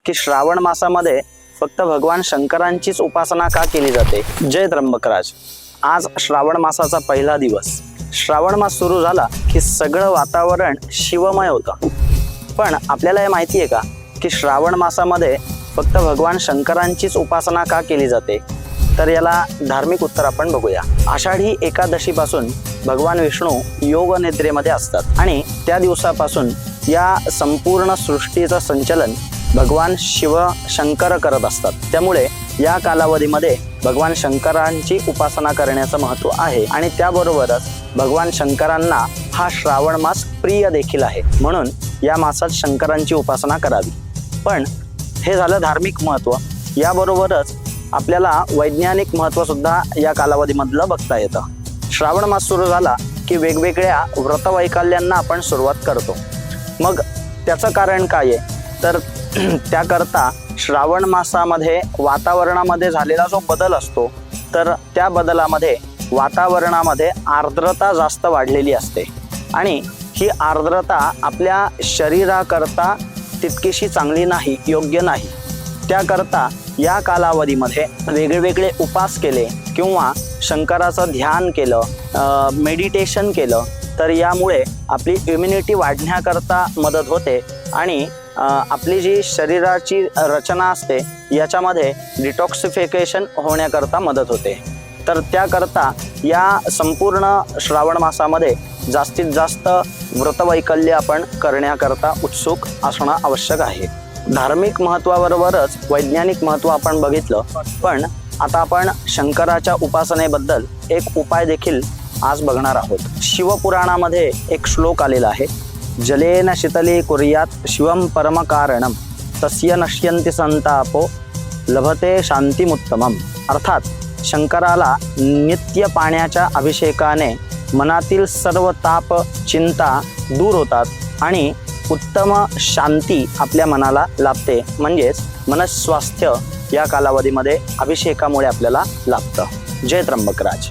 की श्रावण मासामध्ये फक्त भगवान शंकरांचीच उपासना का केली जाते? जय त्र्यंबकराज. आज श्रावण मासाचा पहिला दिवस. श्रावण मास सुरू झाला की सगळं वातावरण शिवमय होतं. पण आपल्याला हे माहिती आहे का की श्रावण मासामध्ये फक्त भगवान शंकरांचीच उपासना का केली जाते? तर याला धार्मिक उत्तर आपण बघूया. आषाढी एकादशीपासून भगवान विष्णू योग निद्रेमध्ये असतात आणि त्या दिवसापासून या संपूर्ण सृष्टीचं संचलन भगवान शिव शंकर करत असतात. त्यामुळे या कालावधीमध्ये भगवान शंकरांची उपासना करण्याचं महत्त्व आहे आणि त्याबरोबरच भगवान शंकरांना हा श्रावण मास प्रिय देखील आहे. म्हणून या मासात शंकरांची उपासना करावी. पण हे झालं धार्मिक महत्त्व. याबरोबरच आपल्याला वैज्ञानिक महत्त्व सुद्धा या कालावधीमधलं बघता येतं. श्रावण मास सुरू झाला की वेगवेगळ्या व्रतवैकल्यांना आपण सुरुवात करतो. मग त्याचं कारण काय आहे? तर त्याकरता श्रावण मासामध्ये वातावरणामध्ये झालेला जो बदल असतो तर त्या बदलामध्ये वातावरणामध्ये आर्द्रता जास्त वाढलेली असते आणि ही आर्द्रता आपल्या शरीराकरता तितकीशी चांगली नाही, योग्य नाही. त्याकरता या कालावधीमध्ये वेगवेगळे उपास केले किंवा शंकराचं ध्यान केलं, मेडिटेशन केलं तर यामुळे आपली इम्युनिटी वाढण्याकरता मदत होते आणि आपली जी शरीराची रचना असते याच्यामध्ये डिटॉक्सिफिकेशन होण्याकरता मदत होते. तर त्याकरता या संपूर्ण श्रावण मासामध्ये जास्तीत जास्त व्रतवैकल्य आपण करण्याकरता उत्सुक असणं आवश्यक आहे. धार्मिक महत्त्वाबरोबरच वैज्ञानिक महत्त्व आपण बघितलं. पण आता आपण शंकराच्या उपासनेबद्दल एक उपाय देखील आज बघणार आहोत. शिवपुराणामध्ये एक श्लोक आलेला आहे, जलेन शीतली कुर्यात शिवम परम कारणम तस्य नश्यन्ति संतापो लभते शांतिमुत्तमम. अर्थात शंकराला नित्य पाण्याच्या अभिषेकाने मनातील सर्व ताप चिंता दूर होतात आणि उत्तम शांती आपल्या मनाला लाभते. म्हणजेच मनस्वास्थ्य या कालावधीमध्ये अभिषेकामुळे आपल्याला लाभतं. जय त्र्यंबकराज.